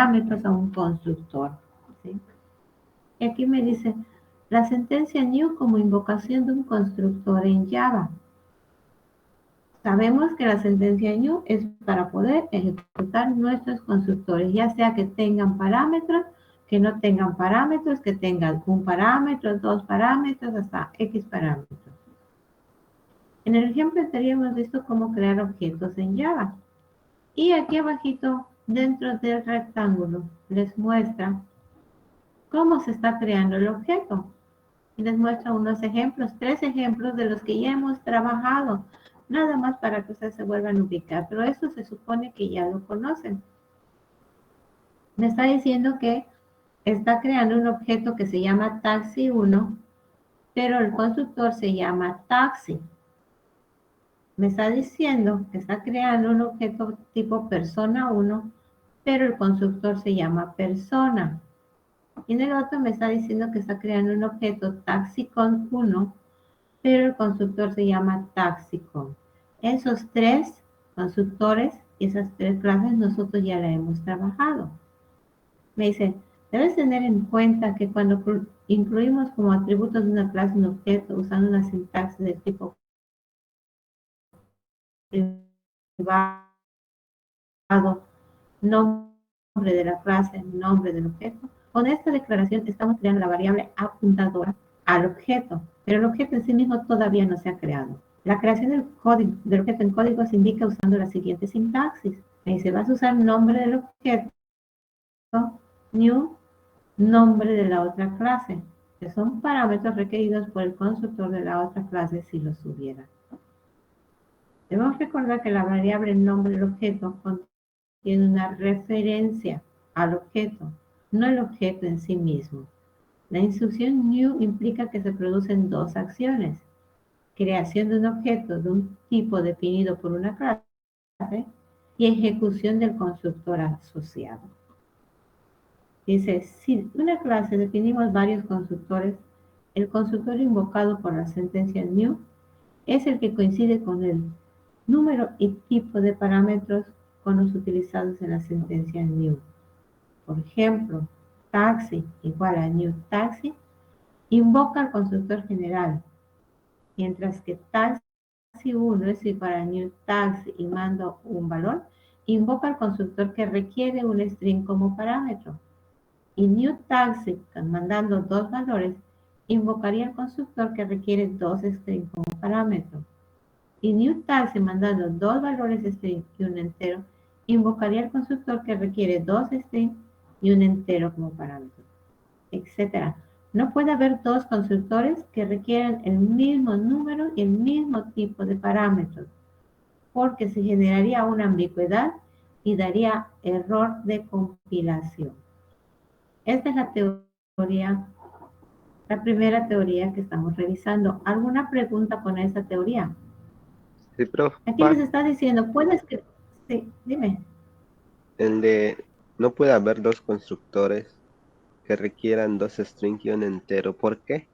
parámetros a un constructor, ¿sí? Y aquí me dice, la sentencia new como invocación de un constructor en Java. Sabemos que la sentencia new es para poder ejecutar nuestros constructores, ya sea que tengan parámetros, que no tengan parámetros, que tengan un parámetro, dos parámetros, hasta X parámetros. En el ejemplo anterior hemos visto cómo crear objetos en Java. Y aquí abajito, dentro del rectángulo, les muestra cómo se está creando el objeto. Y les muestra unos ejemplos, 3 ejemplos de los que ya hemos trabajado, nada más para que ustedes se vuelvan a ubicar, pero eso se supone que ya lo conocen. Me está diciendo que está creando un objeto que se llama taxi1, pero el constructor se llama taxi. Me está diciendo que está creando un objeto tipo persona1, pero el constructor se llama persona. Y en el otro me está diciendo que está creando un objeto taxicon1, pero el constructor se llama taxicon. Esos 3 constructores y esas 3 clases nosotros ya la hemos trabajado. Me dice, debes tener en cuenta que cuando incluimos como atributos de una clase un objeto usando una sintaxis de tipo privado, nombre de la clase, nombre del objeto. Con esta declaración estamos creando la variable apuntadora al objeto, pero el objeto en sí mismo todavía no se ha creado. La creación del objeto en código se indica usando la siguiente sintaxis. Ahí se va a usar nombre del objeto, new, nombre de la otra clase, que son parámetros requeridos por el constructor de la otra clase si los hubiera. Debemos recordar que la variable nombre del objeto contiene una referencia al objeto, no el objeto en sí mismo. La instrucción new implica que se producen 2 acciones: creación de un objeto de un tipo definido por una clase y ejecución del constructor asociado. Dice, si una clase definimos varios constructores, el constructor invocado por la sentencia new es el que coincide con el número y tipo de parámetros con los utilizados en la sentencia new. Por ejemplo, taxi igual a new taxi invoca al constructor general, mientras que taxi1 es igual a new taxi y mando un valor, invoca al constructor que requiere un string como parámetro. Y new taxi, mandando 2 valores, invocaría al constructor que requiere 2 strings como parámetro. Y new taxi, mandando 2 valores string y un entero, invocaría al constructor que requiere 2 strings y un entero como parámetro, etc. No puede haber 2 constructores que requieran el mismo número y el mismo tipo de parámetros, porque se generaría una ambigüedad y daría error de compilación. Esta es la teoría, la primera teoría que estamos revisando. ¿Alguna pregunta con esta teoría? Sí, profe. Aquí les está diciendo, puedes que... Sí, dime. El de no puede haber 2 constructores que requieran 2 strings y un entero. ¿Por qué?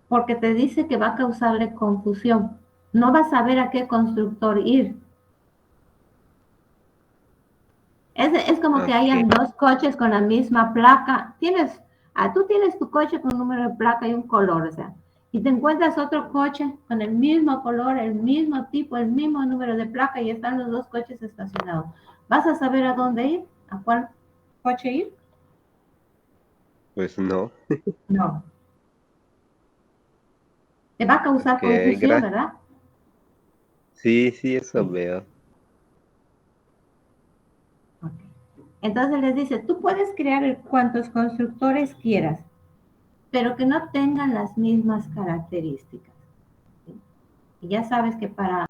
Porque te dice que va a causarle confusión. No vas a saber a qué constructor ir. Es como que Ok. hayan 2 coches con la misma placa. Tú tienes tu coche con un número de placa y un color, o sea, y te encuentras otro coche con el mismo color, el mismo tipo, el mismo número de placa y están los 2 coches estacionados. ¿Vas a saber a dónde ir? ¿A cuál coche ir? Pues no. No. Te va a causar Ok, confusión, gracias. ¿verdad? Sí, sí, eso Sí. veo. Ok. Entonces les dice, tú puedes crear cuantos constructores quieras, pero que no tengan las mismas características. ¿Sí? Y ya sabes que para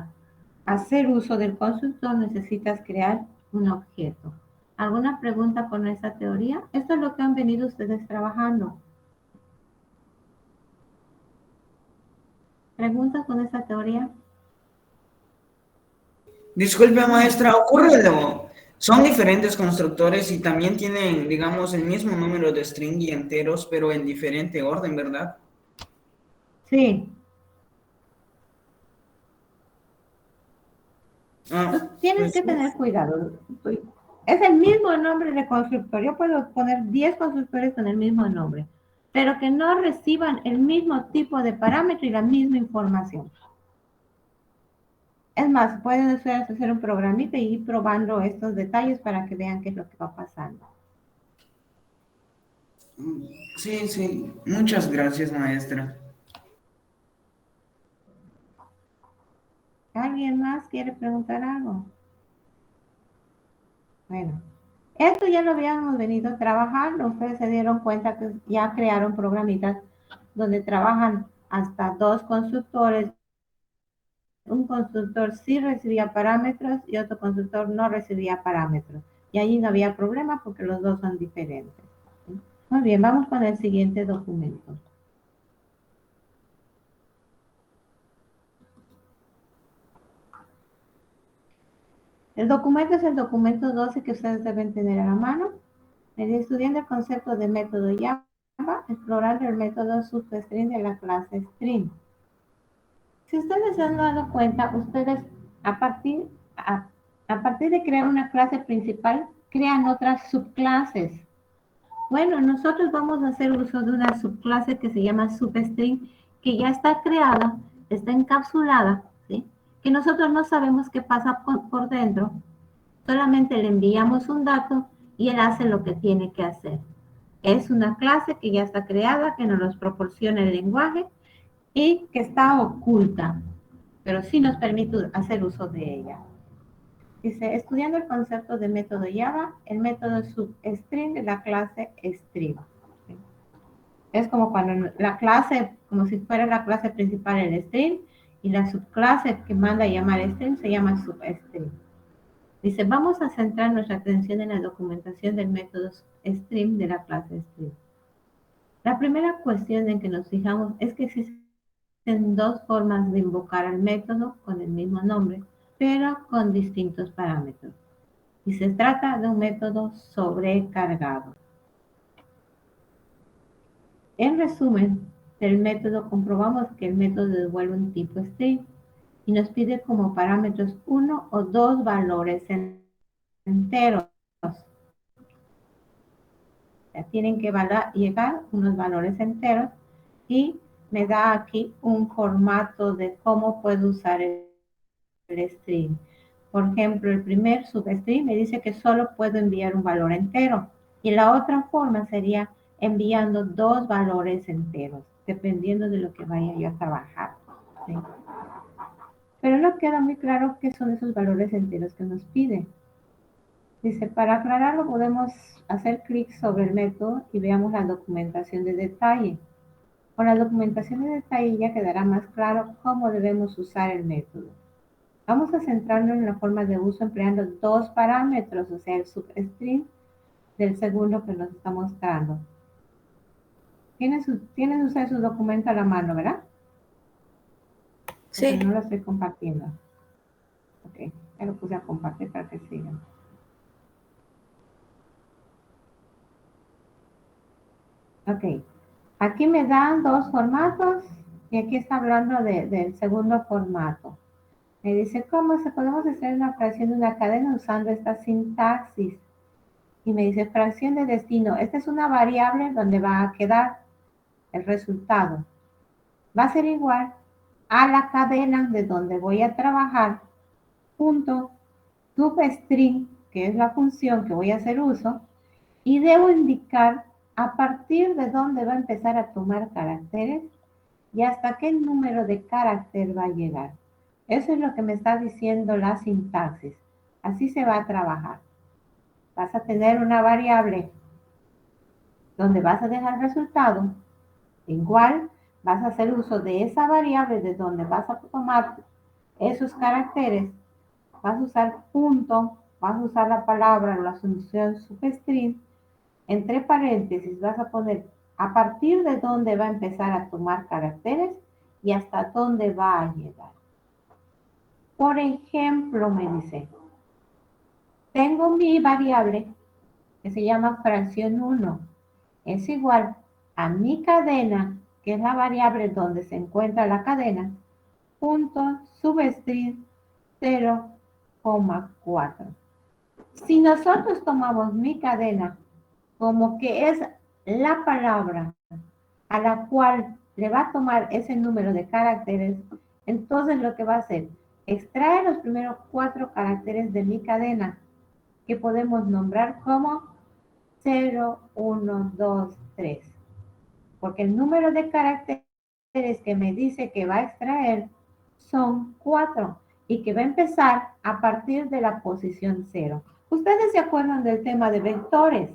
hacer uso del constructor necesitas crear un objeto. ¿Alguna pregunta con esta teoría? Esto es lo que han venido ustedes trabajando. ¿Preguntas con esta teoría? Disculpe, maestra, son diferentes constructores y también tienen, digamos, el mismo número de string y enteros, pero en diferente orden, ¿verdad? Sí. Ah, Entonces tienes pues que tener cuidado. Es el mismo nombre de constructor. Yo puedo poner 10 constructores con el mismo nombre, pero que no reciban el mismo tipo de parámetro y la misma información. Es más, pueden ustedes hacer un programita y ir probando estos detalles para que vean qué es lo que va pasando. Sí, sí. Muchas gracias, maestra. ¿Alguien más quiere preguntar algo? Bueno, esto ya lo habíamos venido trabajando. Ustedes se dieron cuenta que ya crearon programitas donde trabajan hasta 2 constructores. Un constructor sí recibía parámetros y otro constructor no recibía parámetros. Y allí no había problema porque los dos son diferentes. ¿Sí? Muy bien, vamos con el siguiente documento. El documento es el documento 12 que ustedes deben tener a la mano. Estudiando el concepto de método Java, explorando el método substring de la clase string. Si ustedes se han dado cuenta, ustedes a partir, a partir de crear una clase principal, crean otras subclases. Bueno, nosotros vamos a hacer uso de una subclase que se llama substring, que ya está creada, está encapsulada, ¿sí? Que nosotros no sabemos qué pasa por dentro, solamente le enviamos un dato y él hace lo que tiene que hacer. Es una clase que ya está creada, que nos proporciona el lenguaje y que está oculta, pero sí nos permite hacer uso de ella. Dice, estudiando el concepto de método Java, el método substring de la clase string. ¿Sí? Es como cuando la clase, como si fuera la clase principal el string, y la subclase que manda a llamar string se llama substring. Dice, vamos a centrar nuestra atención en la documentación del método string de la clase string. La primera cuestión en que nos fijamos es que existen 2 formas de invocar al método con el mismo nombre, pero con distintos parámetros. Y se trata de un método sobrecargado. En resumen, del método comprobamos que el método devuelve un tipo string y nos pide como parámetros 1 o 2 valores enteros. Ya tienen que llegar unos valores enteros y me da aquí un formato de cómo puedo usar el string. Por ejemplo, el primer substring me dice que solo puedo enviar un valor entero y la otra forma sería enviando 2 valores enteros, dependiendo de lo que vaya yo a trabajar. ¿Sí? Pero no queda muy claro qué son esos valores enteros que nos pide. Dice, para aclararlo podemos hacer clic sobre el método y veamos la documentación de detalle. Con la documentación de detalle ya quedará más claro cómo debemos usar el método. Vamos a centrarnos en la forma de uso empleando 2 parámetros, o sea, el substring del segundo que nos está mostrando. ¿Tienen ustedes su documento a la mano, verdad? Sí. Porque no lo estoy compartiendo. Ok, ya lo puse a compartir para que sigan. Ok, aquí me dan 2 formatos y aquí está hablando del segundo formato. Me dice, ¿cómo se podemos hacer una fracción de una cadena usando esta sintaxis? Y me dice, fracción de destino. Esta es una variable donde va a quedar el resultado. Va a ser igual a la cadena de donde voy a trabajar, punto substring, que es la función que voy a hacer uso, y debo indicar a partir de dónde va a empezar a tomar caracteres y hasta qué número de carácter va a llegar. Eso es lo que me está diciendo la sintaxis. Así se va a trabajar. Vas a tener una variable donde vas a dejar el resultado. Igual vas a hacer uso de esa variable de donde vas a tomar esos caracteres. Vas a usar punto, vas a usar la palabra o la función substring. Entre paréntesis vas a poner a partir de dónde va a empezar a tomar caracteres y hasta dónde va a llegar. Por ejemplo, me dice, tengo mi variable que se llama fracción 1. Es igual a mi cadena, que es la variable donde se encuentra la cadena, punto substring 0,4. Si nosotros tomamos mi cadena como que es la palabra a la cual le va a tomar ese número de caracteres, entonces lo que va a hacer, extrae los primeros 4 caracteres de mi cadena, que podemos nombrar como 0, 1, 2, 3. Porque el número de caracteres que me dice que va a extraer son 4 y que va a empezar a partir de la posición 0. Ustedes se acuerdan del tema de vectores.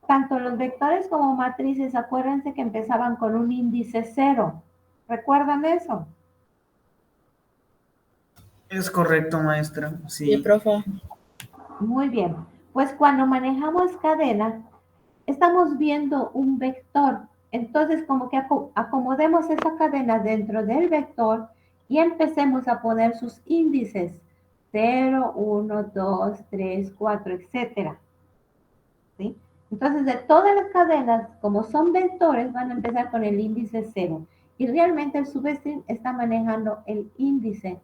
Tanto los vectores como matrices, acuérdense que empezaban con un índice 0. ¿Recuerdan eso? Es correcto, maestra. Sí, Sí. profe. Muy bien. Pues cuando manejamos cadena, estamos viendo un vector. Entonces, como que acomodemos esa cadena dentro del vector y empecemos a poner sus índices. 0, 1, 2, 3, 4, etcétera. ¿Sí? Entonces, de todas las cadenas, como son vectores, van a empezar con el índice 0. Y realmente el substring está manejando el índice.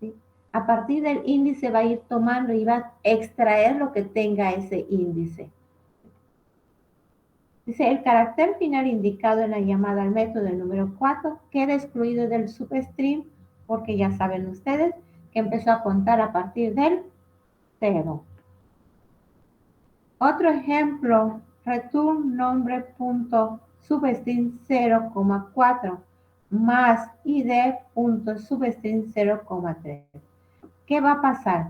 ¿Sí? A partir del índice va a ir tomando y va a extraer lo que tenga ese índice. Dice, el carácter final indicado en la llamada al método del número 4 queda excluido del substring porque ya saben ustedes que empezó a contar a partir del 0. Otro ejemplo, return nombre.substring 0,4 más id.substring 0,3. ¿Qué va a pasar?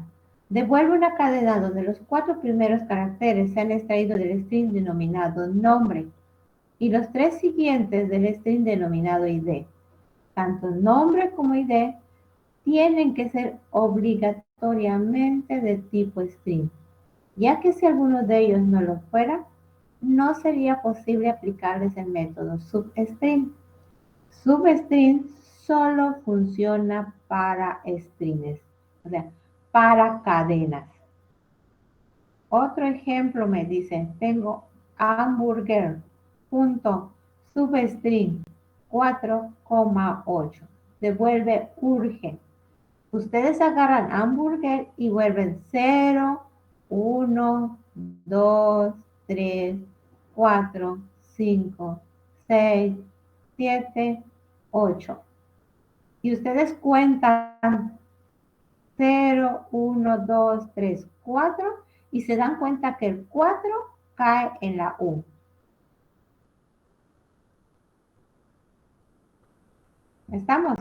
Devuelve una cadena donde los 4 primeros caracteres se han extraído del string denominado nombre y los 3 siguientes del string denominado id. Tanto nombre como id tienen que ser obligatoriamente de tipo string, ya que si alguno de ellos no lo fuera, no sería posible aplicarles el método substring. Substring solo funciona para strings, o sea, para cadenas. Otro ejemplo me dice, tengo hamburger.substring 4,8. Devuelve urge. Ustedes agarran hamburger y vuelven 0, 1, 2, 3, 4, 5, 6, 7, 8. Y ustedes cuentan 0, 1, 2, 3, 4 y se dan cuenta que el 4 cae en la U. ¿Estamos?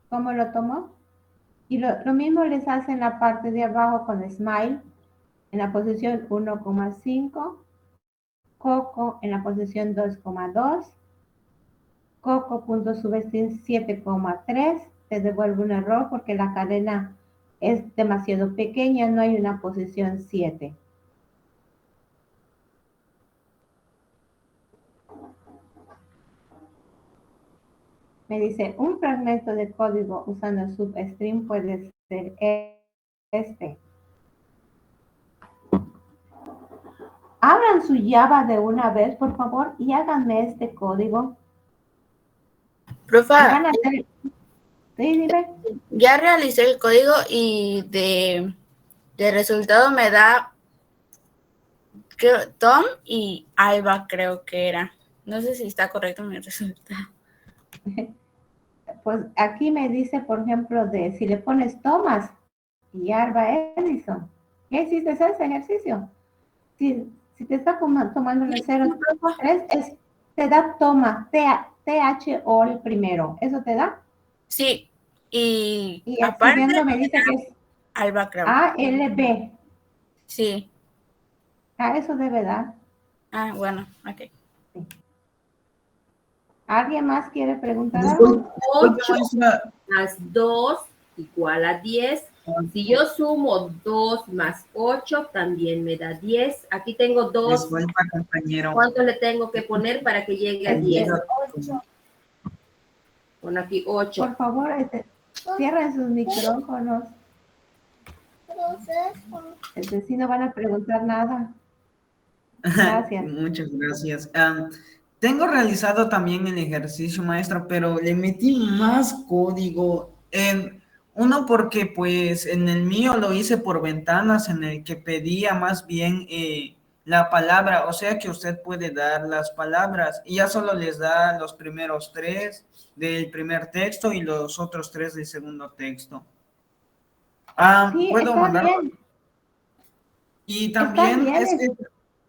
¿Cómo lo tomó? Y lo mismo les hace en la parte de abajo con Smile, en la posición 1,5, Coco en la posición 2,2, Coco.substring 7,3, te devuelve un error porque la cadena es demasiado pequeña, no hay una posición 7. Me dice, un fragmento de código usando substring puede ser este. Abran su Java de una vez, por favor, y háganme este código. Profe, Van a hacer... Sí, dime. ya realicé el código y de resultado me da Tom y Alba, creo que era. No sé si está correcto mi resultado. Pues aquí me dice, por ejemplo, de si le pones Thomas y Alba Edison. ¿Ya hiciste ese ejercicio? Si te está tomando el 0,3, te da Thomas, T-H-O el primero. ¿Eso te da? Sí, y aparte me dice que es Alba, creo. A-L-B. Sí. Eso debe dar. Ah, bueno, ok. Sí. ¿Alguien más quiere preguntar algo? 8 más 2 igual a 10. Si yo sumo 2 más 8, también me da 10. Aquí tengo 2. Disculpa, compañero. ¿Cuánto le tengo que poner para que llegue a 10? 8. Pon aquí 8. Por favor, cierren sus micrófonos. Si no van a preguntar nada. Gracias. Muchas gracias. Tengo realizado también el ejercicio, maestra, pero le metí más código. Uno porque pues en el mío lo hice por ventanas, en el que pedía más bien la palabra, o sea que usted puede dar las palabras y ya solo les da los primeros 3 del primer texto y los otros 3 del segundo texto. Sí, Puedo está mandar. bien, Y está también bien. es que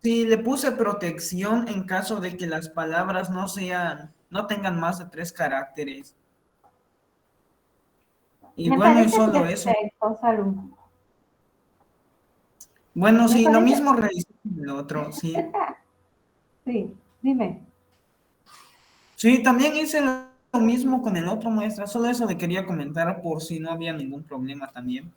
si le puse protección en caso de que las palabras no tengan más de 3 caracteres. Y Me bueno, y parece solo eso. perfecto, Salud. Bueno, Me sí, lo parece, mismo realicé con el otro, sí. sí, dime. Sí, también hice lo mismo con el otro, maestra. Solo eso le quería comentar por si no había ningún problema también.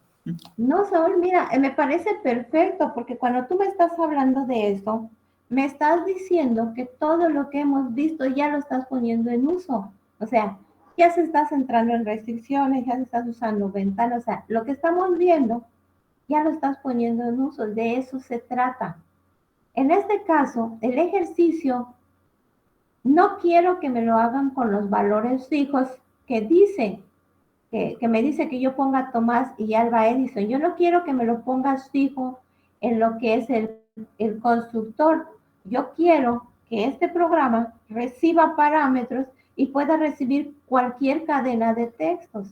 No, Saúl, mira, me parece perfecto porque cuando tú me estás hablando de esto, me estás diciendo que todo lo que hemos visto ya lo estás poniendo en uso. O sea, ya se está centrando en restricciones, ya se estás usando ventanas, o sea, lo que estamos viendo ya lo estás poniendo en uso, de eso se trata. En este caso, el ejercicio, no quiero que me lo hagan con los valores fijos que dice, que me dice que yo ponga Tomás y Alba Edison. Yo no quiero que me lo pongas fijo en lo que es el constructor. Yo quiero que este programa reciba parámetros y pueda recibir cualquier cadena de textos.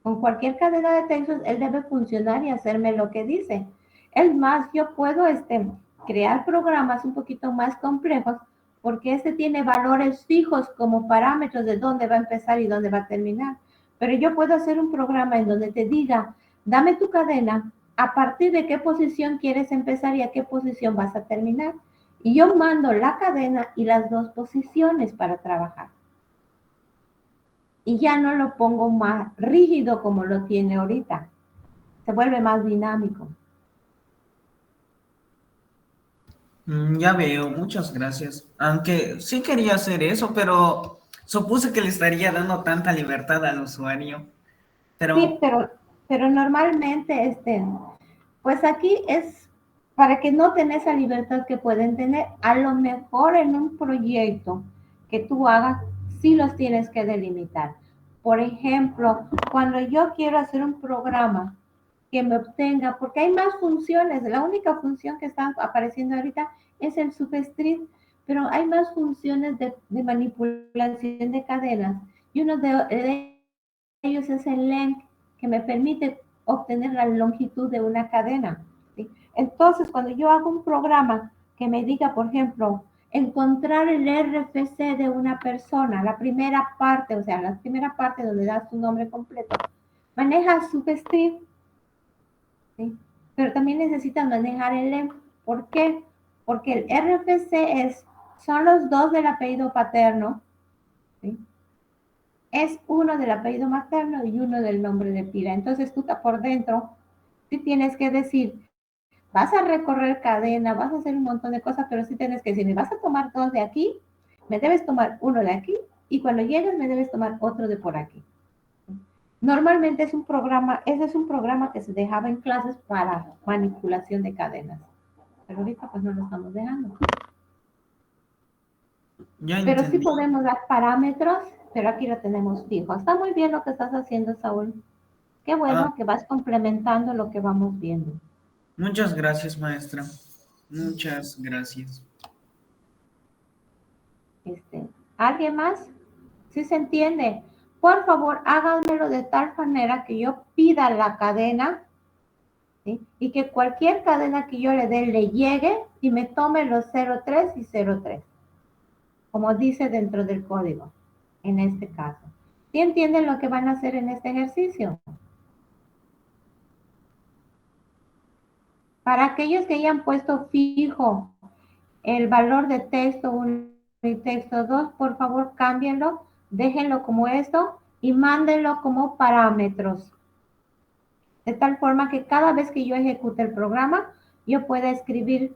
Con cualquier cadena de textos, él debe funcionar y hacerme lo que dice. Es más, yo puedo crear programas un poquito más complejos porque este tiene valores fijos como parámetros de dónde va a empezar y dónde va a terminar. Pero yo puedo hacer un programa en donde te diga, dame tu cadena, a partir de qué posición quieres empezar y a qué posición vas a terminar. Y yo mando la cadena y las dos posiciones para trabajar. Y ya no lo pongo más rígido como lo tiene ahorita. Se vuelve más dinámico. Ya veo, muchas gracias. Aunque sí quería hacer eso, pero supuse que le estaría dando tanta libertad al usuario. Sí, Pero pero normalmente, pues aquí es para que no tengan esa libertad que pueden tener. A lo mejor en un proyecto que tú hagas, sí los tienes que delimitar. Por ejemplo, cuando yo quiero hacer un programa que me obtenga, porque hay más funciones, la única función que está apareciendo ahorita es el subscript, pero hay más funciones de manipulación de cadenas y uno de ellos es el length, que me permite obtener la longitud de una cadena. ¿Sí? Entonces, cuando yo hago un programa que me diga, por ejemplo, encontrar el RFC de una persona, la primera parte, o sea, la primera parte donde das tu nombre completo, maneja subscript, ¿sí? Pero también necesitas manejar el length. ¿Por qué? Porque el RFC son los dos del apellido paterno, ¿sí? Es uno del apellido materno y uno del nombre de pila. Entonces tú por dentro, sí tienes que decir, vas a recorrer cadena, vas a hacer un montón de cosas, pero sí tienes que decir, me vas a tomar dos de aquí, me debes tomar uno de aquí, y cuando llegues me debes tomar otro de por aquí. Normalmente es un programa, ese es un programa que se dejaba en clases para manipulación de cadenas. Pero ahorita pues no lo estamos dejando. ya Pero sí entendí. podemos dar parámetros, pero aquí lo tenemos fijo. Está muy bien lo que estás haciendo, Saúl. Qué Ah, bueno que vas complementando lo que vamos viendo. muchas gracias, maestra. Muchas gracias. ¿Alguien más? ¿Sí se entiende? Por favor, háganmelo de tal manera que yo pida la cadena, ¿sí? Y que cualquier cadena que yo le dé le llegue y me tome los 03 y 03, como dice dentro del código, en este caso. ¿Sí entienden lo que van a hacer en este ejercicio? Para aquellos que hayan puesto fijo el valor de texto 1 y texto 2, por favor cámbienlo, déjenlo como esto y mándenlo como parámetros. De tal forma que cada vez que yo ejecute el programa, yo pueda escribir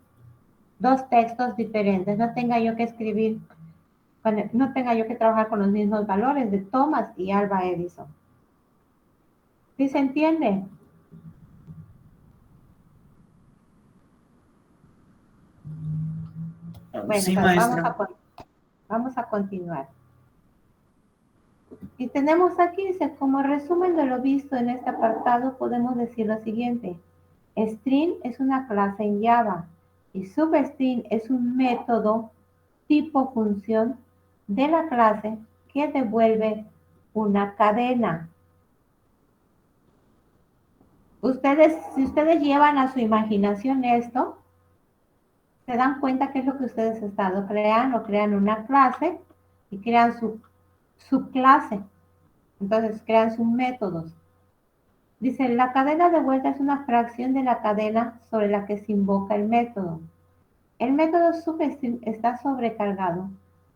dos textos diferentes. No tenga yo que escribir, no tenga yo que trabajar con los mismos valores de Thomas y Alba Edison. ¿Sí se entiende? Bueno, Sí, pues maestra. vamos a continuar. Y tenemos aquí, dice, como resumen de lo visto en este apartado, podemos decir lo siguiente. String es una clase en Java y substring es un método tipo función de la clase que devuelve una cadena. Si ustedes llevan a su imaginación esto, se dan cuenta que es lo que ustedes han estado creando. Crean una clase y crean su subclase. Entonces crean sus métodos. Dice, la cadena de vuelta es una fracción de la cadena sobre la que se invoca el método. El método substring está sobrecargado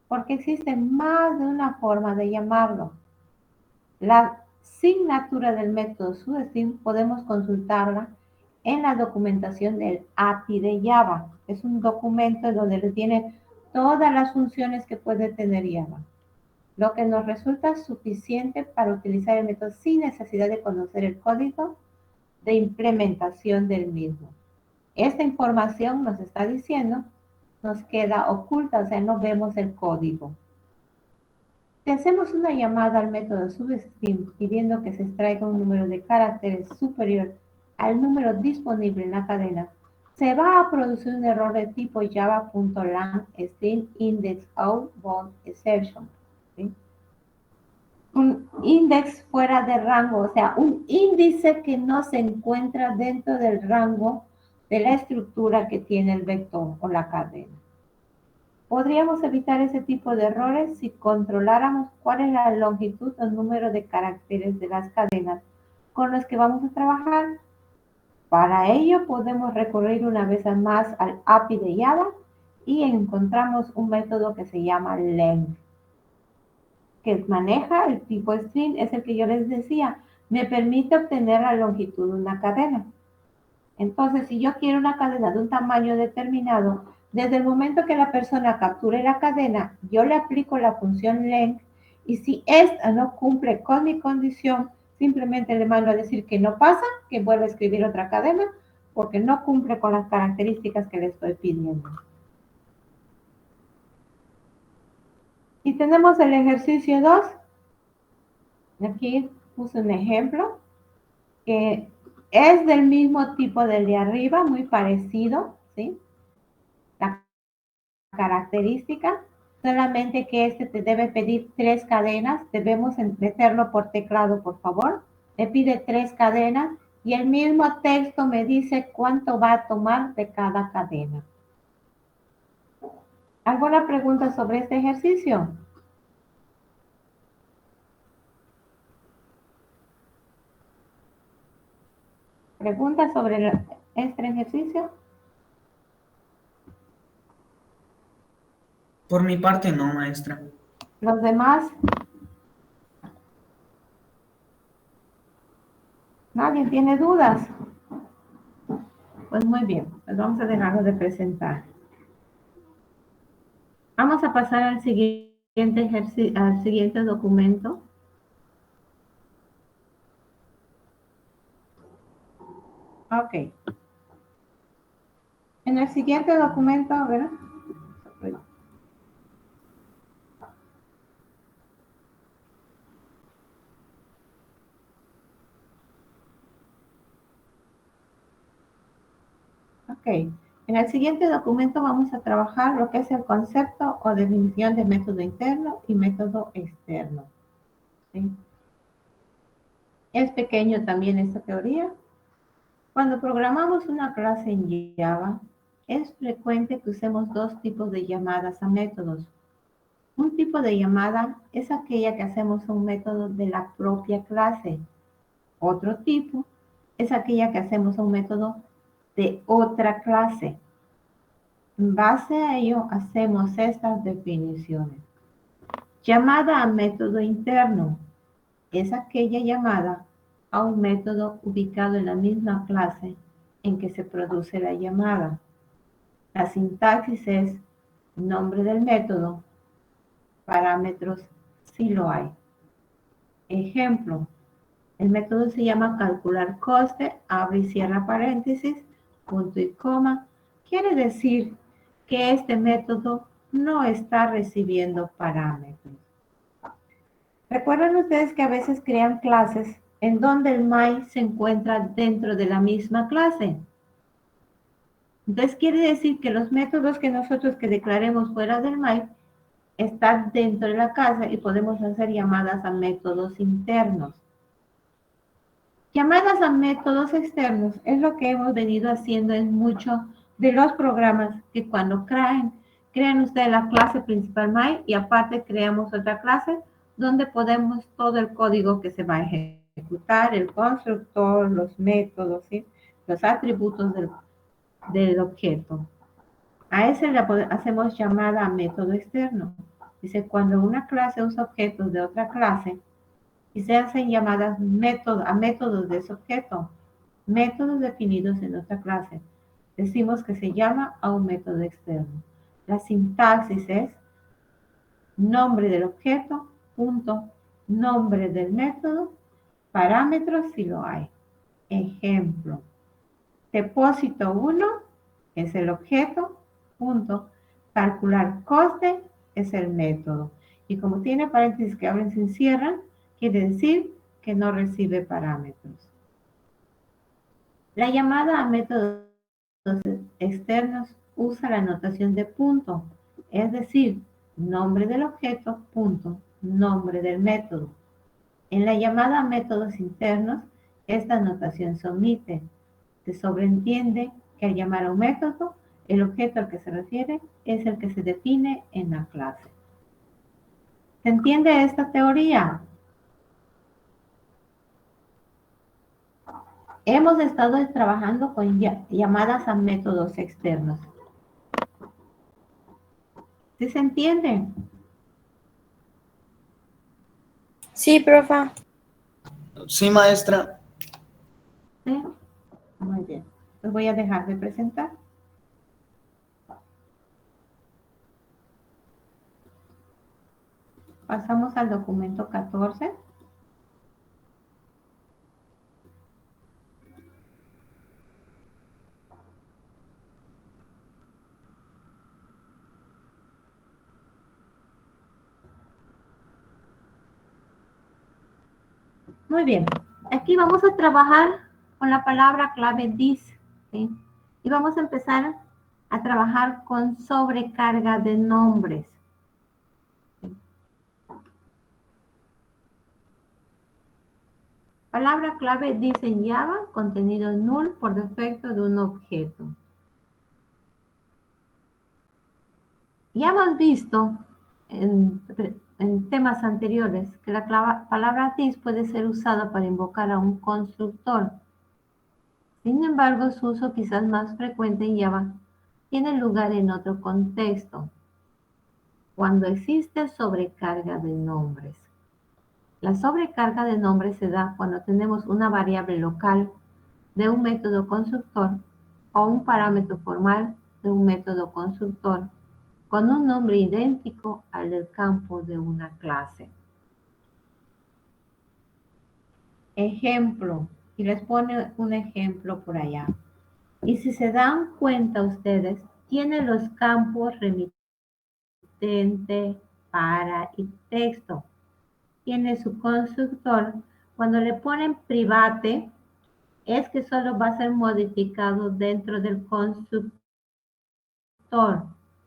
porque existe más de una forma de llamarlo. La signatura del método substring podemos consultarla en la documentación del API de Java. Es un documento donde tiene todas las funciones que puede tener Java, lo que nos resulta suficiente para utilizar el método sin necesidad de conocer el código de implementación del mismo. Esta información nos está diciendo, nos queda oculta, o sea, no vemos el código. Si hacemos una llamada al método substring pidiendo que se extraiga un número de caracteres superior al número disponible en la cadena, se va a producir un error de tipo java.lang string index outbound exception. ¿Sí? Un index fuera de rango, o sea, un índice que no se encuentra dentro del rango de la estructura que tiene el vector o la cadena. Podríamos evitar ese tipo de errores si controláramos cuál es la longitud o número de caracteres de las cadenas con las que vamos a trabajar. Para ello podemos recurrir una vez más al API de Java y encontramos un método que se llama length, que maneja el tipo string, es el que yo les decía, me permite obtener la longitud de una cadena. Entonces, si yo quiero una cadena de un tamaño determinado, desde el momento que la persona capture la cadena, yo le aplico la función length y si esta no cumple con mi condición, simplemente le mando a decir que no pasa, que vuelva a escribir otra cadena, porque no cumple con las características que le estoy pidiendo. Y tenemos el ejercicio 2. Aquí puse un ejemplo que es del mismo tipo del de arriba, muy parecido, ¿sí? La característica, solamente que este te debe pedir 3 cadenas. Debemos meterlo por teclado, por favor. Me pide 3 cadenas y el mismo texto me dice cuánto va a tomar de cada cadena. ¿Alguna pregunta sobre este ejercicio? ¿Preguntas sobre este ejercicio? Por mi parte no, maestra. ¿Los demás? ¿Nadie tiene dudas? Pues muy bien, pues vamos a dejarlo de presentar. Vamos a pasar al siguiente ejercicio, al siguiente documento. Ok. En el siguiente documento, ¿verdad? Ok. En el siguiente documento vamos a trabajar lo que es el concepto o definición de método interno y método externo. ¿Sí? Es pequeño también esta teoría. Cuando programamos una clase en Java, es frecuente que usemos 2 tipos de llamadas a métodos. Un tipo de llamada es aquella que hacemos a un método de la propia clase. Otro tipo es aquella que hacemos a un método de otra clase. En base a ello, hacemos estas definiciones. Llamada a método interno es aquella llamada a un método ubicado en la misma clase en que se produce la llamada. La sintaxis es nombre del método, parámetros si lo hay. Ejemplo, el método se llama calcular coste, abre y cierra paréntesis, punto y coma. Quiere decir que este método no está recibiendo parámetros. Recuerden ustedes que a veces crean clases en donde el my se encuentra dentro de la misma clase. Entonces quiere decir que los métodos que nosotros que declaremos fuera del my están dentro de la clase y podemos hacer llamadas a métodos internos. Llamadas a métodos externos es lo que hemos venido haciendo en muchos de los programas que cuando crean ustedes la clase principal my y aparte creamos otra clase donde podemos todo el código que se va a ejecutar, el constructor, los métodos, ¿sí? Los atributos del objeto. A ese le hacemos llamada a método externo. Dice, cuando una clase usa objetos de otra clase y se hacen llamadas a métodos de ese objeto, métodos definidos en otra clase, decimos que se llama a un método externo. La sintaxis es nombre del objeto, punto, nombre del método, parámetros si lo hay. Ejemplo, depósito 1 es el objeto, punto, calcular coste es el método. Y como tiene paréntesis que abren sin cierran, quiere decir que no recibe parámetros. La llamada a métodos externos usa la notación de punto, es decir, nombre del objeto, punto, nombre del método. En la llamada a métodos internos, esta notación se omite. Se sobreentiende que al llamar a un método, el objeto al que se refiere es el que se define en la clase. ¿Se entiende esta teoría? Hemos estado trabajando con llamadas a métodos externos. ¿Sí se entiende? Sí, profa. Sí, maestra. ¿Sí? Muy bien. Los voy a dejar de presentar. Pasamos al documento 14. Muy bien. Aquí vamos a trabajar con la palabra clave this, ¿sí? Y vamos a empezar a trabajar con sobrecarga de nombres. Palabra clave dice en Java, contenido null por defecto de un objeto. Ya hemos visto en temas anteriores que la palabra this puede ser usada para invocar a un constructor. Sin embargo, su uso quizás más frecuente en Java tiene lugar en otro contexto, cuando existe sobrecarga de nombres. La sobrecarga de nombres se da cuando tenemos una variable local de un método constructor o un parámetro formal de un método constructor con un nombre idéntico al del campo de una clase. Ejemplo, y les pone un ejemplo por allá. Y si se dan cuenta ustedes, tiene los campos remitente, para y texto. Tiene su constructor. Cuando le ponen private, es que solo va a ser modificado dentro del constructor.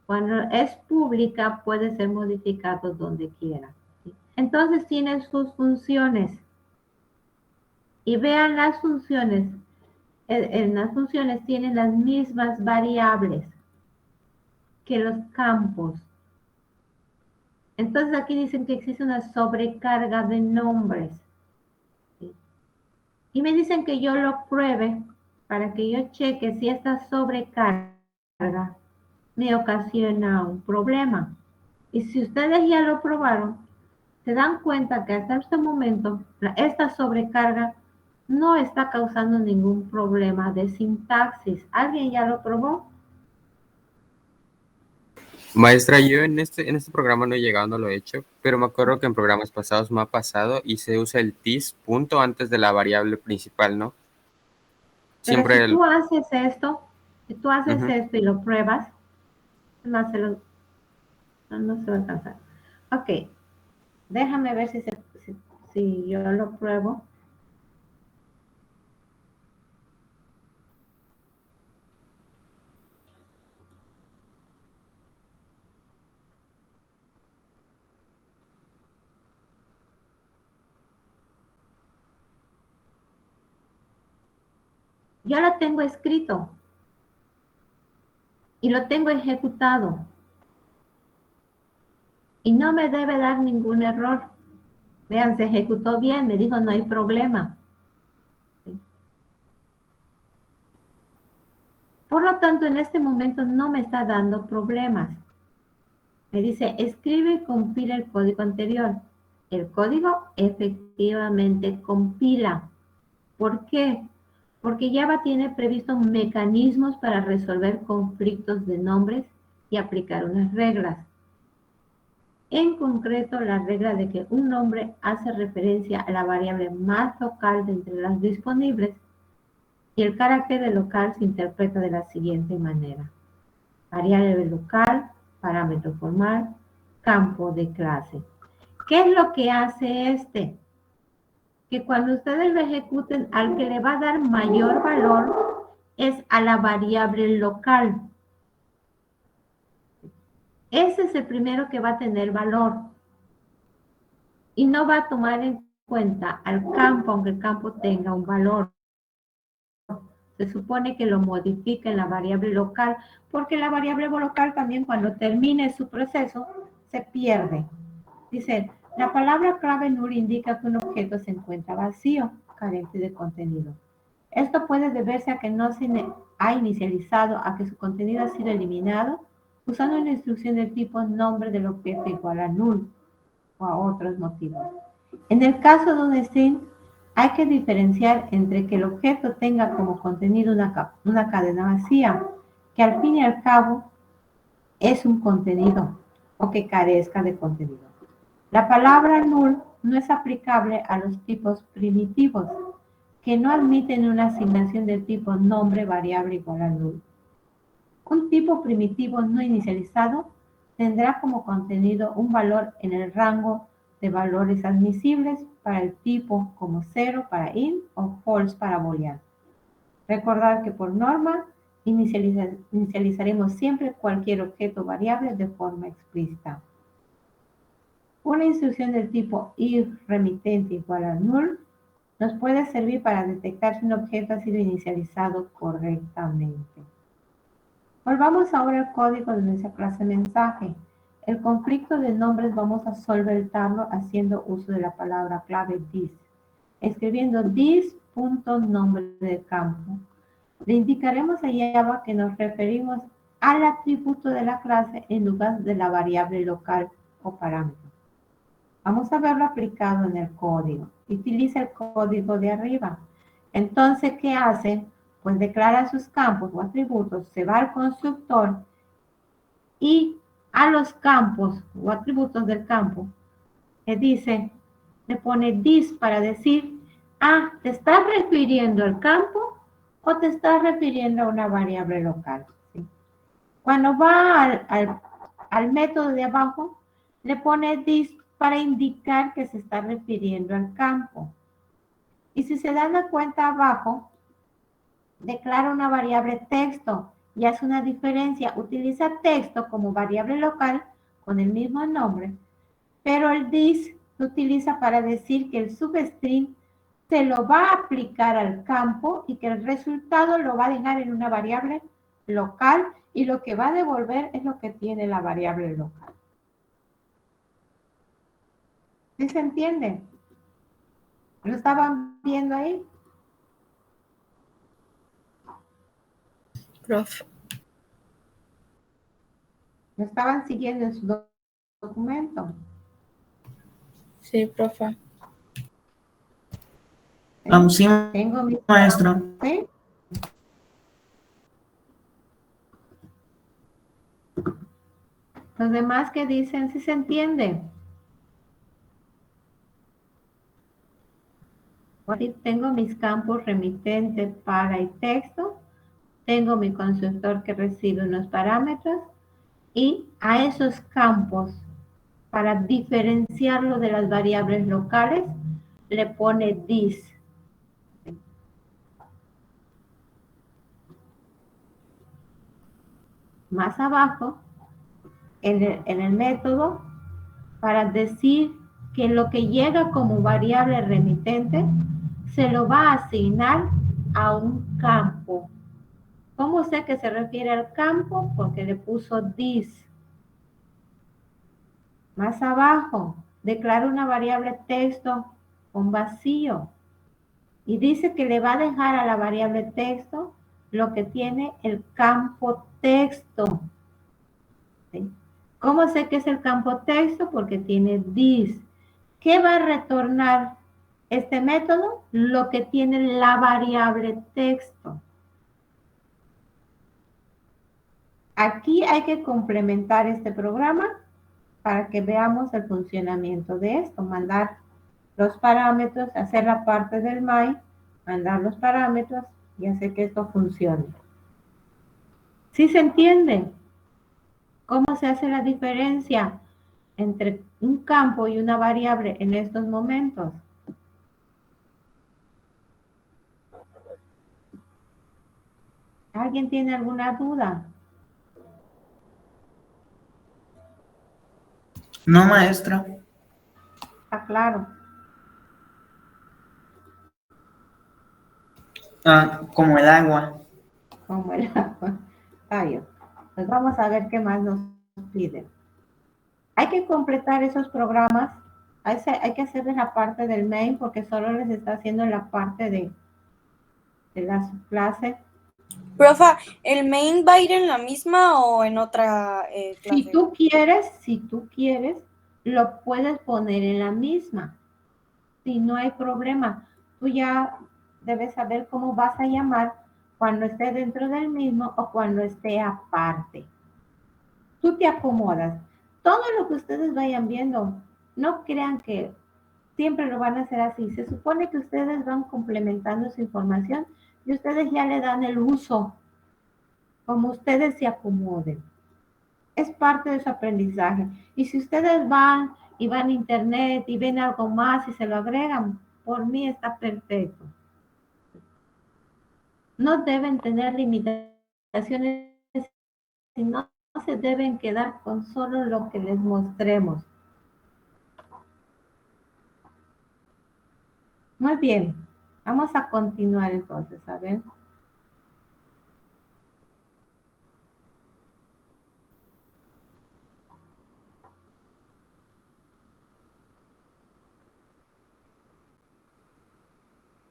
Cuando es pública, puede ser modificado donde quiera. Entonces tiene sus funciones. Y vean las funciones. En las funciones tienen las mismas variables que los campos. Entonces aquí dicen que existe una sobrecarga de nombres. ¿Sí? Y me dicen que yo lo pruebe para que yo cheque si esta sobrecarga me ocasiona un problema. Y si ustedes ya lo probaron, se dan cuenta que hasta este momento esta sobrecarga no está causando ningún problema de sintaxis. ¿Alguien ya lo probó? Maestra, yo en este programa no he llegado, no lo he hecho, pero me acuerdo que en programas pasados me ha pasado y se usa el this punto antes de la variable principal, ¿no? Pero Siempre si tú haces esto, esto y lo pruebas, no se va a alcanzar. Ok, déjame ver si Si yo lo pruebo, ya lo tengo escrito y lo tengo ejecutado y no me debe dar ningún error. Vean, se ejecutó bien, me dijo no hay problema. Por lo tanto, en este momento no me está dando problemas. Me dice, escribe y compila el código anterior. El código efectivamente compila. ¿Por qué? Porque Java tiene previsto mecanismos para resolver conflictos de nombres y aplicar unas reglas. En concreto, la regla de que un nombre hace referencia a la variable más local de entre las disponibles y el carácter de local se interpreta de la siguiente manera. Variable local, parámetro formal, campo de clase. ¿Qué es lo que hace este? Que cuando ustedes lo ejecuten, al que le va a dar mayor valor es a la variable local. Ese es el primero que va a tener valor. Y no va a tomar en cuenta al campo, aunque el campo tenga un valor. Se supone que lo modifica en la variable local, porque la variable local también cuando termine su proceso se pierde. Dice, la palabra clave null indica que un objeto se encuentra vacío, carente de contenido. Esto puede deberse a que no se ha inicializado, a que su contenido ha sido eliminado, usando una instrucción del tipo nombre del objeto igual a null, o a otros motivos. En el caso de un string, hay que diferenciar entre que el objeto tenga como contenido una cadena vacía, que al fin y al cabo es un contenido, o que carezca de contenido. La palabra null no es aplicable a los tipos primitivos, que no admiten una asignación del tipo nombre variable igual a null. Un tipo primitivo no inicializado tendrá como contenido un valor en el rango de valores admisibles para el tipo, como 0 para int o false para boolean. Recordar que por norma inicializaremos siempre cualquier objeto variable de forma explícita. Una instrucción del tipo if remitente igual a null nos puede servir para detectar si un objeto ha sido inicializado correctamente. Volvamos ahora al código de nuestra clase mensaje. El conflicto de nombres vamos a solventarlo haciendo uso de la palabra clave this. Escribiendo this.nombre del campo, le indicaremos a Java que nos referimos al atributo de la clase en lugar de la variable local o parámetro. Vamos a verlo aplicado en el código. Utiliza el código de arriba. Entonces, ¿qué hace? Pues declara sus campos o atributos, se va al constructor y a los campos o atributos del campo que dice, le pone this para decir, ¿te estás refiriendo al campo o te estás refiriendo a una variable local? ¿Sí? Cuando va al método de abajo, le pone this para indicar que se está refiriendo al campo. Y si se dan cuenta abajo, declara una variable texto y hace una diferencia. Utiliza texto como variable local con el mismo nombre, pero el this lo utiliza para decir que el substring se lo va a aplicar al campo y que el resultado lo va a dejar en una variable local y lo que va a devolver es lo que tiene la variable local. ¿Sí se entiende? ¿Lo estaban viendo ahí? Profe. ¿Lo estaban siguiendo en su documento? Sí, profe. Sí, Tengo mi maestra. ¿sí? Los demás que dicen, ¿sí se entiende? Aquí tengo mis campos remitentes para y texto. Tengo mi constructor que recibe unos parámetros. Y a esos campos, para diferenciarlo de las variables locales, le pone this. Más abajo, en el método, para decir que lo que llega como variable remitente se lo va a asignar a un campo. ¿Cómo sé que se refiere al campo? Porque le puso this. Más abajo, declara una variable texto con vacío y dice que le va a dejar a la variable texto lo que tiene el campo texto. ¿Sí? ¿Cómo sé que es el campo texto? Porque tiene this. ¿Qué va a retornar este método? Lo que tiene la variable texto. Aquí hay que complementar este programa para que veamos el funcionamiento de esto. Mandar los parámetros, hacer la parte del my, mandar los parámetros y hacer que esto funcione. ¿Sí se entiende cómo se hace la diferencia entre un campo y una variable en estos momentos? ¿Alguien tiene alguna duda? No, maestra. Está claro. Como el agua. Como el agua. Está bien. Pues vamos a ver qué más nos piden. Hay que completar esos programas. Hay que hacerles la parte del main porque solo les está haciendo la parte de la subclase. Profa, ¿el main va a ir en la misma o en otra clase? Si tú quieres, lo puedes poner en la misma. Si no hay problema, tú ya debes saber cómo vas a llamar cuando esté dentro del mismo o cuando esté aparte. Tú te acomodas. Todo lo que ustedes vayan viendo, no crean que siempre lo van a hacer así. Se supone que ustedes van complementando su información y ustedes ya le dan el uso como ustedes se acomoden. Es parte de su aprendizaje. Y si ustedes van y van a internet y ven algo más y se lo agregan, por mí está perfecto. No deben tener limitaciones, sino se deben quedar con solo lo que les mostremos. Muy bien, vamos a continuar entonces, a ver.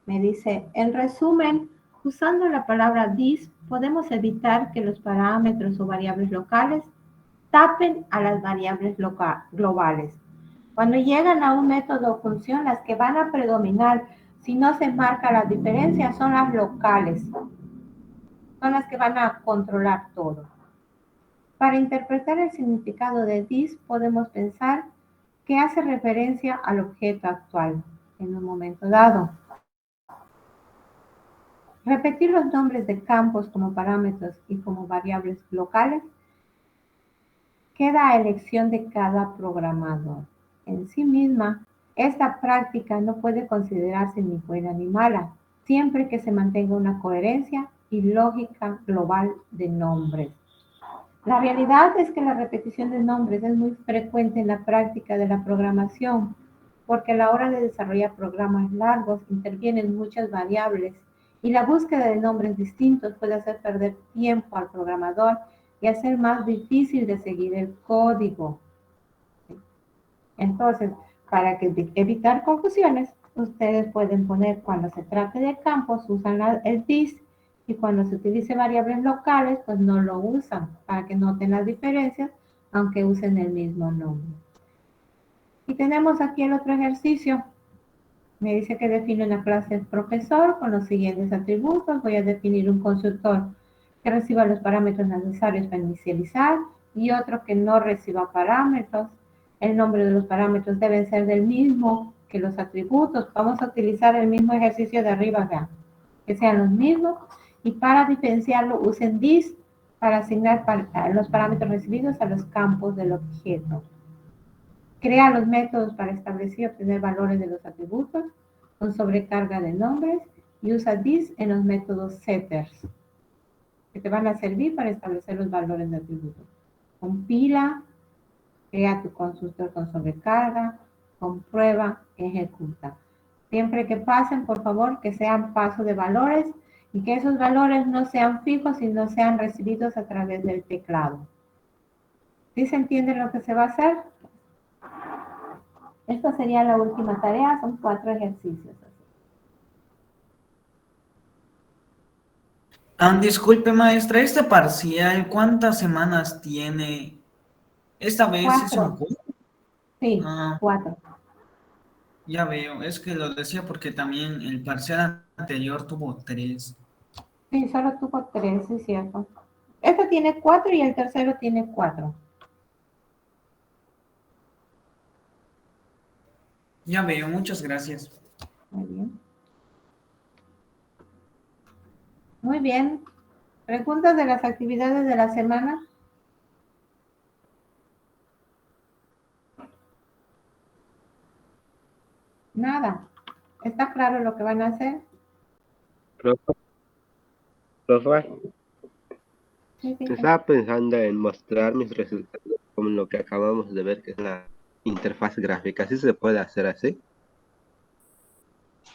Me dice, en resumen, usando la palabra this, podemos evitar que los parámetros o variables locales tapen a las variables globales. Cuando llegan a un método o función, las que van a predominar si no se marca la diferencia son las locales. Son las que van a controlar todo. Para interpretar el significado de this, podemos pensar que hace referencia al objeto actual en un momento dado. Repetir los nombres de campos como parámetros y como variables locales queda a elección de cada programador. En sí misma, esta práctica no puede considerarse ni buena ni mala, siempre que se mantenga una coherencia y lógica global de nombres. La realidad es que la repetición de nombres es muy frecuente en la práctica de la programación, porque a la hora de desarrollar programas largos intervienen muchas variables y la búsqueda de nombres distintos puede hacer perder tiempo al programador y hacer más difícil de seguir el código. Entonces, para evitar confusiones, ustedes pueden poner cuando se trate de campos, usan el this, y cuando se utilice variables locales, pues no lo usan, para que noten las diferencias, aunque usen el mismo nombre. Y tenemos aquí el otro ejercicio. Me dice que define una clase profesor con los siguientes atributos. Voy a definir un constructor que reciba los parámetros necesarios para inicializar y otro que no reciba parámetros. El nombre de los parámetros deben ser del mismo que los atributos. Vamos a utilizar el mismo ejercicio de arriba, vean, que sean los mismos. Y para diferenciarlo, usen this para asignar los parámetros recibidos a los campos del objeto. Crea los métodos para establecer y obtener valores de los atributos. con sobrecarga de nombres y usa this en los métodos setters, que te van a servir para establecer los valores de atributo. Compila, crea tu constructor con sobrecarga, comprueba, ejecuta. Siempre que pasen, por favor, que sean paso de valores y que esos valores no sean fijos, sino sean recibidos a través del teclado. ¿Sí se entiende lo que se va a hacer? Esta sería la última tarea, son 4 ejercicios. Disculpe, maestra, este parcial, ¿cuántas semanas tiene? Esta vez es en 4. julio. Sí, Ah, 4. ya veo, es que lo decía porque también el parcial anterior tuvo 3. Sí, solo tuvo 3, es cierto. Este tiene 4 y el tercero tiene 4. Ya veo, muchas gracias. Muy bien. Muy bien. ¿Preguntas de las actividades de la semana? Nada. ¿Está claro lo que van a hacer? Profe, profe, Sí, sí, sí. estaba pensando en mostrar mis resultados como lo que acabamos de ver, que es la interfaz gráfica. ¿Sí se puede hacer así?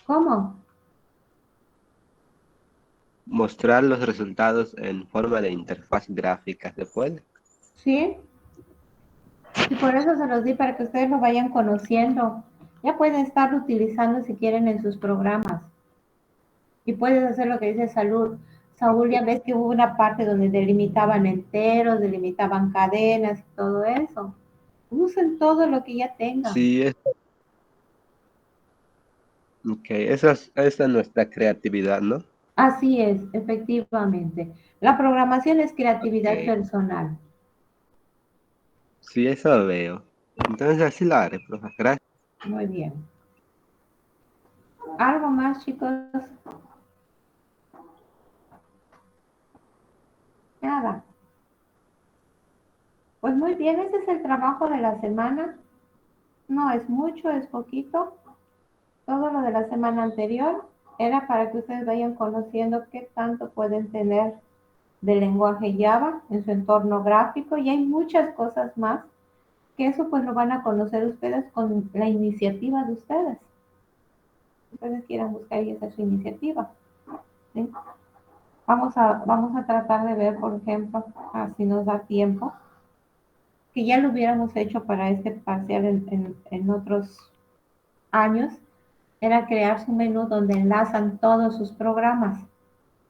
¿Cómo? Mostrar los resultados en forma de interfaz gráfica, ¿se puede? Sí. Y por eso se los di para que ustedes lo vayan conociendo. Ya pueden estarlo utilizando si quieren en sus programas. Y puedes hacer lo que dice Saúl, ya ves que hubo una parte donde delimitaban enteros, delimitaban cadenas y todo eso. Usen todo lo que ya tengan. Sí, esa es nuestra creatividad, ¿no? Así es, efectivamente. La programación es creatividad Ok, personal. sí, eso veo. Entonces así lo haré, profe. Gracias. Muy bien. ¿Algo más, chicos? Nada. Pues muy bien, ese es el trabajo de la semana. No es mucho, es poquito. Todo lo de la semana anterior era para que ustedes vayan conociendo qué tanto pueden tener del lenguaje Java en su entorno gráfico y hay muchas cosas más que eso pues lo van a conocer ustedes con la iniciativa de ustedes. Ustedes quieran buscar y esa es su iniciativa. ¿Sí? Vamos a tratar de ver, por ejemplo, si nos da tiempo, que ya lo hubiéramos hecho para este parcial en otros años, era crear su menú donde enlazan todos sus programas.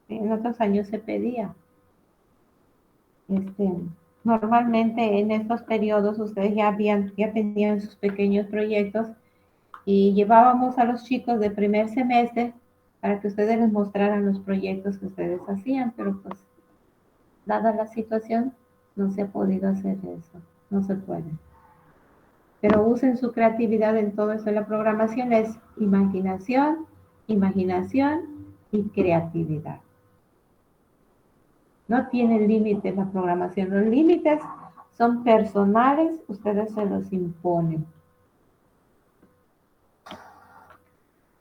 En otros años se pedía. Normalmente en estos periodos ustedes ya tenían sus pequeños proyectos y llevábamos a los chicos de primer semestre para que ustedes les mostraran los proyectos que ustedes hacían, pero pues dada la situación no se ha podido hacer eso, no se puede. Pero usen su creatividad en todo eso. La programación es imaginación, imaginación y creatividad. No tiene límites la programación. Los límites son personales, ustedes se los imponen.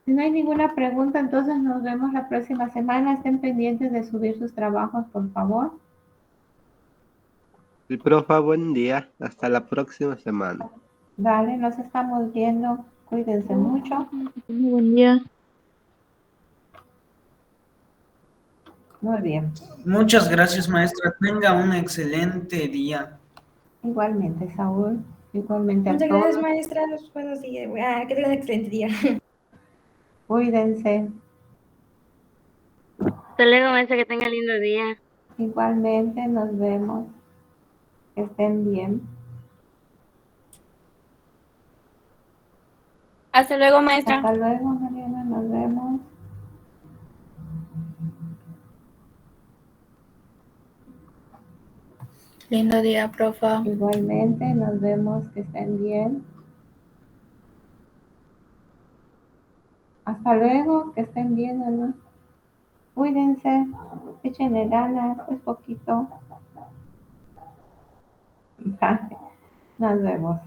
Si no hay ninguna pregunta, entonces nos vemos la próxima semana. Estén pendientes de subir sus trabajos, por favor. Sí, profe, buen día. Hasta la próxima semana. Dale, nos estamos viendo. Cuídense mucho. Buen día. Muy bien. Muchas gracias, maestra. Tenga un excelente día. Igualmente, Saúl. Igualmente a Muchas gracias, todos. maestra. Buenos días. Que tengan un excelente día. Cuídense. Hasta luego, maestra, que tenga lindo día. Igualmente, nos vemos. Que estén bien. Hasta luego, maestra. Hasta luego, Mariana. Nos vemos. Lindo día, profa. Igualmente, nos vemos. Que estén bien. Hasta luego. Que estén bien, ¿no? Cuídense. Échenle ganas. Es poquito. Nos vemos.